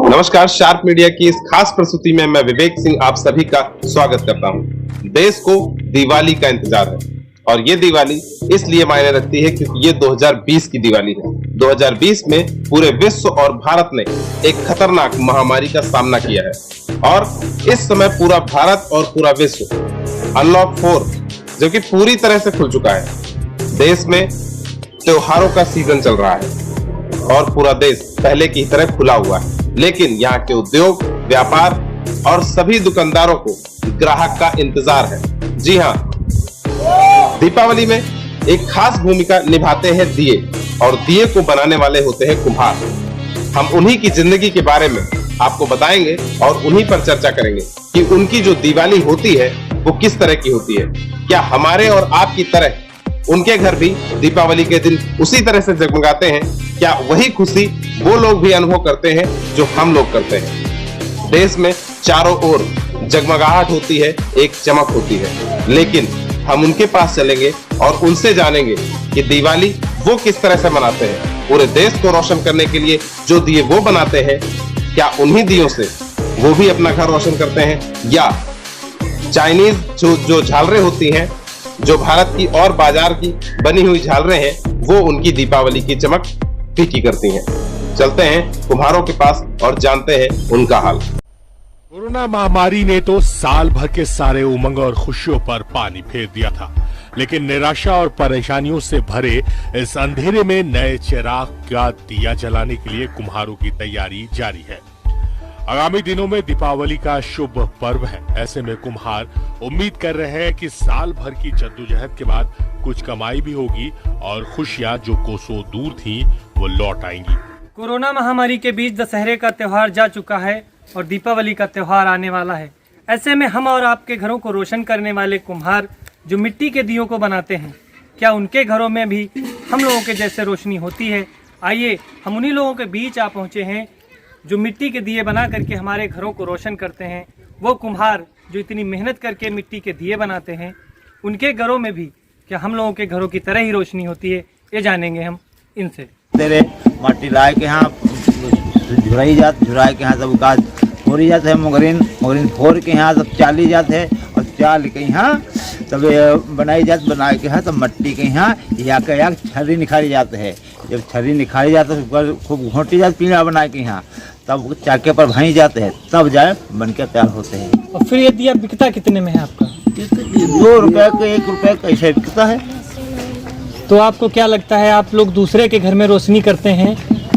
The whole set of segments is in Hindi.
नमस्कार, शार्प मीडिया की इस खास प्रस्तुति में मैं विवेक सिंह आप सभी का स्वागत करता हूं। देश को दिवाली का इंतजार है और ये दिवाली इसलिए मायने रखती है क्योंकि ये 2020 की दिवाली है। 2020 में पूरे विश्व और भारत ने एक खतरनाक महामारी का सामना किया है और इस समय पूरा भारत और पूरा विश्व अनलॉक 4 जो कि पूरी तरह से खुल चुका है। देश में त्योहारों का सीजन चल रहा है और पूरा देश पहले की तरह खुला हुआ है, लेकिन यहाँ के उद्योग, व्यापार और सभी दुकानदारों को ग्राहक का इंतजार है। जी हाँ, दीपावली में एक खास भूमिका निभाते हैं दिए और दिए को बनाने वाले होते हैं कुम्हार। हम उन्हीं की जिंदगी के बारे में आपको बताएंगे और उन्हीं पर चर्चा करेंगे कि उनकी जो दिवाली होती है वो किस तरह की होती है। क्या हमारे और आपकी तरह उनके घर भी दीपावली के दिन उसी तरह से जगमगाते हैं? क्या वही खुशी वो लोग भी अनुभव करते हैं जो हम लोग करते हैं? देश में चारों ओर जगमगाहट होती है, एक चमक होती है, लेकिन हम उनके पास चलेंगे और उनसे जानेंगे कि दिवाली वो किस तरह से मनाते हैं। पूरे देश को रोशन करने के लिए जो दिए वो बनाते हैं, क्या उन्हीं दियों से वो भी अपना घर रोशन करते हैं या चाइनीज जो झालरें होती हैं, जो भारत की और बाजार की बनी हुई झालरें हैं, वो उनकी दीपावली की चमक फीकी करती हैं। चलते हैं कुम्हारों के पास और जानते हैं उनका हाल। कोरोना महामारी ने तो साल भर के सारे उमंग और खुशियों पर पानी फेर दिया था, लेकिन निराशा और परेशानियों से भरे इस अंधेरे में नए चिराग का दिया जलाने के लिए कुम्हारों की तैयारी जारी है। आगामी दिनों में दीपावली का शुभ पर्व है। ऐसे में कुम्हार उम्मीद कर रहे हैं कि साल भर की जद्दोजहद के बाद कुछ कमाई भी होगी और खुशियां जो कोसों दूर थीं वो लौट आएंगी। कोरोना महामारी के बीच दशहरे का त्योहार जा चुका है और दीपावली का त्योहार आने वाला है। ऐसे में हम और आपके घरों को रोशन करने वाले कुम्हार जो मिट्टी के दियों को बनाते हैं, क्या उनके घरों में भी हम लोगों के जैसे रोशनी होती है? आइए हम उन्हीं लोगों के बीच आ पहुँचे हैं जो मिट्टी के दिए बना करके हमारे घरों को रोशन करते हैं। वो कुम्हार जो इतनी मेहनत करके मिट्टी के दिए बनाते हैं, उनके घरों में भी क्या हम लोगों के घरों की तरह ही रोशनी होती है? ये जानेंगे हम इनसे। तेरे माटी लाए के यहाँ झुराई के यहाँ सब गाछ फोड़ी जाते है, मोगरीन फोड़ के यहाँ सब चाली जाते है और चाल के यहाँ सब बनाई जाते, बना के यहाँ सब मट्टी के यहाँ या छर्री निखारी जाते है। जब छर्री निखारी जाते है खूब घोटी जाते पीला बना के यहाँ, तब चाके पर भई जाते हैं, तब जाए बन के तैयार होते हैं। और फिर ये दिया बिकता कितने में है आपका? 2 रुपए का 1 रुपए का ऐसे बिकता है। तो आपको क्या लगता है, आप लोग दूसरे के घर में रोशनी करते हैं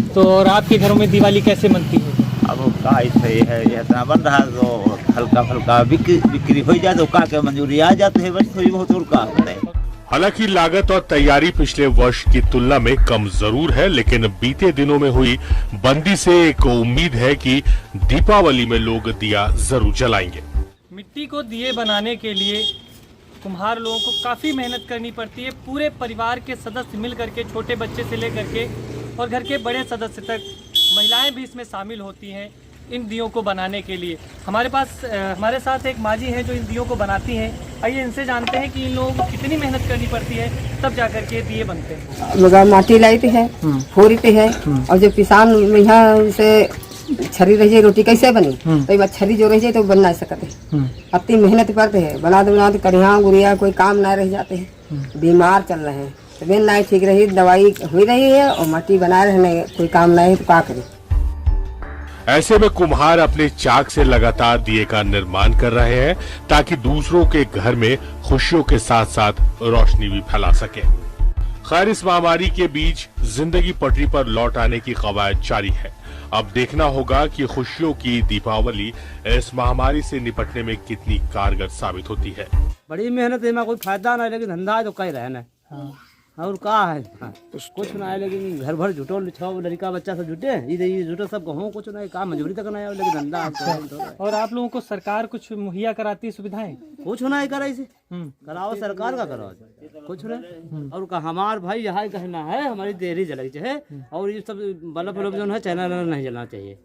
तो और आपके घरों में दिवाली कैसे मनती है? अब का सही है, ये इतना बन रहा है तो हल्का फुल्का बिक्री हो जाए तो का के मंजूरी आ जाते है, बस थोड़ी बहुत और का है। हालांकि लागत और तैयारी पिछले वर्ष की तुलना में कम जरूर है, लेकिन बीते दिनों में हुई बंदी से एक उम्मीद है कि दीपावली में लोग दिया जरूर जलाएंगे। मिट्टी को दिए बनाने के लिए कुम्हार लोगों को काफ़ी मेहनत करनी पड़ती है। पूरे परिवार के सदस्य मिल करके, छोटे बच्चे से लेकर के और घर के बड़े सदस्य तक, महिलाएं भी इसमें शामिल होती हैं इन दियों को बनाने के लिए। हमारे साथ एक माँ जी हैं जो इन दियों को बनाती हैं। आइए इनसे जानते हैं कि इन लोगों को कितनी मेहनत करनी पड़ती है तब जाकर के दिए बनते हैं। लोग माटी लाते हैं, फोड़ते हैं और जब किसान यहाँ से छरी रह जाए रोटी कैसे बनी, तो बात छरी जो रह जाए तो बन नहीं सकते। इतनी मेहनत करते हैं, बनाते करिया गुड़िया कोई काम ना रह जाते हैं, बीमार चल रहे हैं, तबीयत नहीं ठीक रही, दवाई हुई रही है और माटी बना रहे कोई काम नहीं है तो क्या करें। ऐसे में कुम्हार अपने चाक से लगातार दिए का निर्माण कर रहे हैं ताकि दूसरों के घर में खुशियों के साथ साथ रोशनी भी फैला सके। खैर, इस महामारी के बीच जिंदगी पटरी पर लौट आने की कवायद जारी है। अब देखना होगा कि खुशियों की दीपावली इस महामारी से निपटने में कितनी कारगर साबित होती है। बड़ी मेहनत है, कोई फायदा नहीं, लेकिन धंधा है तो कहीं रहना और का है कुछ ना है, लेकिन घर भर जुटो, 6 लड़का बच्चा सब जुटे, ये जुटो सब कहूँ कुछ नहीं, काम मजबूरी तक नहीं है, लेकिन धंधा है। और आप लोगों को सरकार कुछ मुहैया कराती है सुविधाएं? कुछ नहीं करे इसे कराओ, सरकार का कराओ कुछ नहीं। और हमार भाई यहाँ कहना है हमारी देरी जलाई है और ये सब बल्ब जो है चैनल नहीं जलना चाहिए।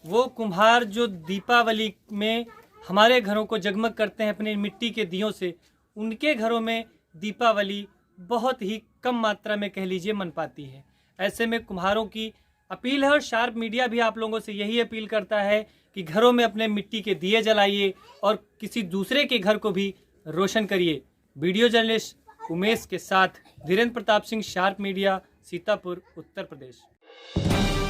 वो कुम्हार जो दीपावली में हमारे घरों को जगमग करते हैं अपने मिट्टी के दियों से, उनके घरों में दीपावली बहुत ही कम मात्रा में कह लीजिए मन पाती है। ऐसे में कुम्हारों की अपील है और शार्प मीडिया भी आप लोगों से यही अपील करता है कि घरों में अपने मिट्टी के दिए जलाइए और किसी दूसरे के घर को भी रोशन करिए। वीडियो जर्नलिस्ट उमेश के साथ धीरेन्द्र प्रताप सिंह, शार्प मीडिया, सीतापुर, उत्तर प्रदेश।